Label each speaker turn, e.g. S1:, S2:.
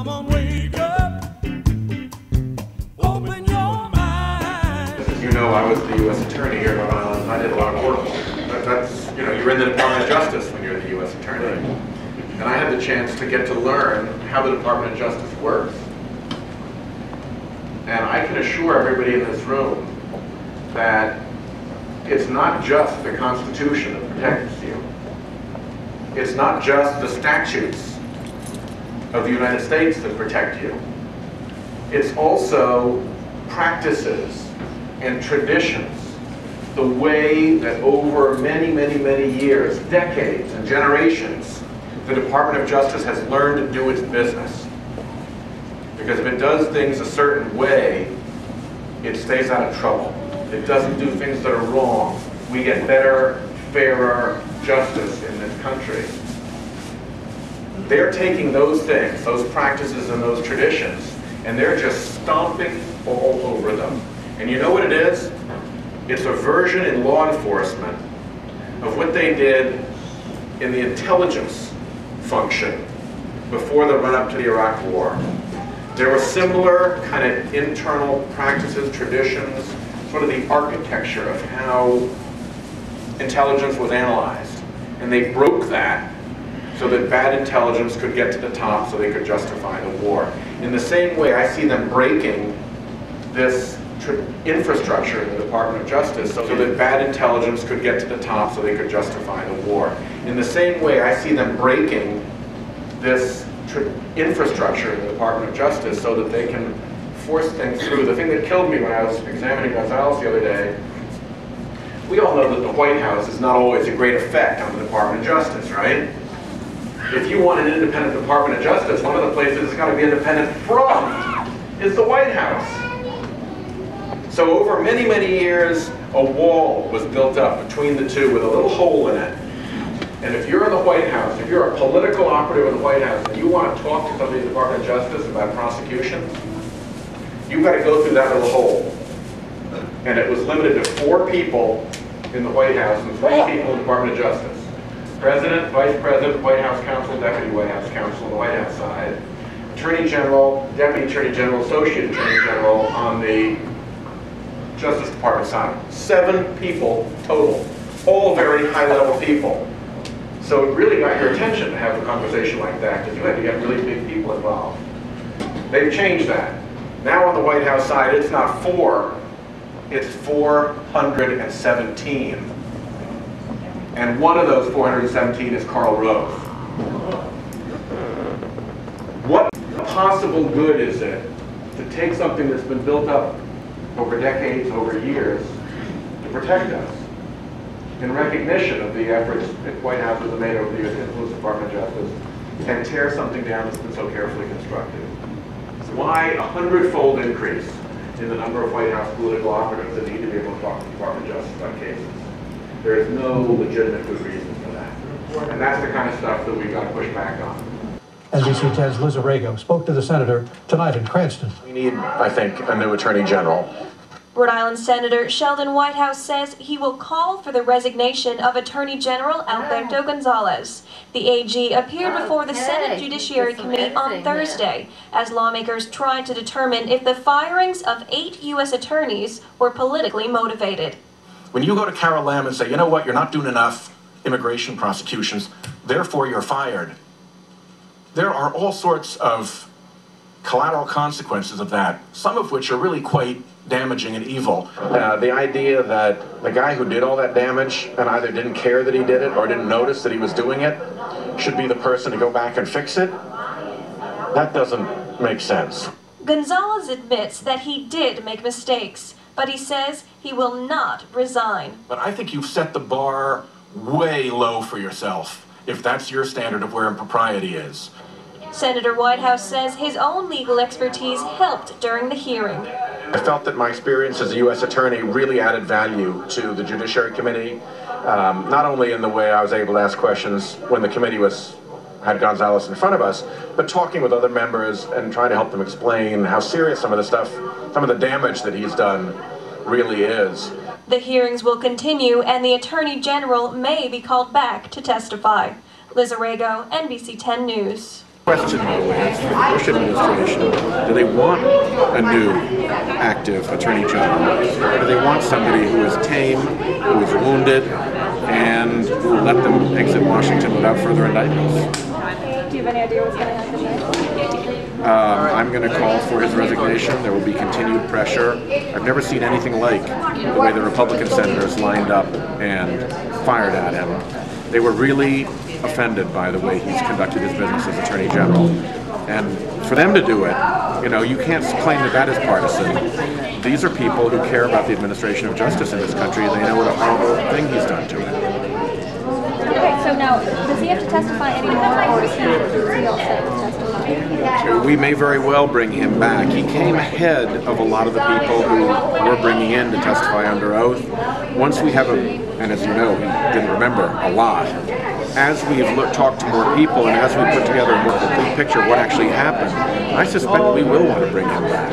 S1: Come on, wake up. Open your mind.
S2: As you know, I was the U.S. Attorney here in Rhode Island. I did a lot of work. That's, you know, you're in the Department of Justice when you're the U.S. Attorney. And I had the chance to get to learn how the Department of Justice works. And I can assure everybody in this room that it's not just the Constitution that protects you. It's not just the statutes of the United States that protect you. It's also practices and traditions, the way that over many, many, many years, decades and generations, the Department of Justice has learned to do its business. Because if it does things a certain way, it stays out of trouble. It doesn't do things that are wrong. We get better, fairer justice in this country. They're taking those things, those practices and those traditions, and they're just stomping all over them. And you know what it is? It's a version in law enforcement of what they did in the intelligence function before the run-up to the Iraq War. There were similar kind of internal practices, traditions, sort of the architecture of how intelligence was analyzed. And they broke that so that bad intelligence could get to the top so they could justify the war. In the same way, I see them breaking this infrastructure in the Department of Justice so that bad intelligence could get to the top so they could justify the war. In the same way, I see them breaking this infrastructure in the Department of Justice so that they can force things through. The thing that killed me when I was examining Gonzales the other day, we all know that the White House is not always a great effect on the Department of Justice, right? If you want an independent Department of Justice, one of the places it's got to be independent from is the White House. So over many, many years, a wall was built up between the two with a little hole in it. And if you're in the White House, if you're a political operative in the White House, and you want to talk to somebody in the Department of Justice about prosecution, you've got to go through that little hole. And it was limited to 4 people in the White House and 3 people in the Department of Justice. President, Vice President, White House Counsel, Deputy White House Counsel on the White House side, Attorney General, Deputy Attorney General, Associate Attorney General on the Justice Department side. 7 people total, all very high-level people. So it really got your attention to have a conversation like that, because you had to get really big people involved. They've changed that. Now on the White House side, it's not 4, it's 417. And one of those 417 is Karl Rove. What possible good is it to take something that's been built up over decades, over years, to protect us, in recognition of the efforts that White House has made over the years to influence the Department of Justice, and tear something down that's been so carefully constructed? Why a 100-fold increase in the number of White House political operatives that need to be able to talk to the Department of Justice on cases? There is no legitimate good reason for that. And that's the kind of stuff that we've got to push back on.
S3: NBC 10's Liz Arago spoke to the senator tonight in Cranston.
S2: We need, I think, a new Attorney General.
S4: Rhode Island Senator Sheldon Whitehouse says he will call for the resignation of Attorney General Alberto Gonzales. The AG appeared before the Senate Judiciary Committee on Thursday as lawmakers tried to determine if the firings of 8 U.S. attorneys were politically motivated.
S5: When you go to Carol Lam and say, you know what, you're not doing enough immigration prosecutions, therefore you're fired, there are all sorts of collateral consequences of that, some of which are really quite damaging and evil. The idea that the guy who did all that damage and either didn't care that he did it or didn't notice that he was doing it should be the person to go back and fix it, that doesn't make sense.
S4: Gonzales admits that he did make mistakes, but he says he will not resign.
S5: But I think you've set the bar way low for yourself, if that's your standard of where impropriety is.
S4: Senator Whitehouse says his own legal expertise helped during the hearing.
S2: I felt that my experience as a U.S. attorney really added value to the Judiciary Committee, not only in the way I was able to ask questions when the committee had Gonzales in front of us, but talking with other members and trying to help them explain how serious some of the damage that he's done really is.
S4: The hearings will continue and the Attorney General may be called back to testify. Liz Arago, NBC 10 News.
S6: question, though, is for the Bush administration, do they want a new active attorney general, or do they want somebody who is tame, who is wounded, and who will let them exit Washington without further indictments?
S7: Do you have any idea what's going to happen next?
S6: I'm going to call for his resignation. There will be continued pressure. I've never seen anything like the way the Republican senators lined up and fired at him. They were really offended by the way he's conducted his business as Attorney General. And for them to do it, you know, you can't claim that that is partisan. These are people who care about the administration of justice in this country, and they know what a horrible thing he's done to it.
S7: Okay, so now, does he have to testify anymore, or is he all set to testify?
S6: We may very well bring him back. He came ahead of a lot of the people who we're bringing in to testify under oath. Once we have and as you know, we didn't remember a lot. As we've talked to more people and as we put together a more complete picture of what actually happened, I suspect we will want to bring him back.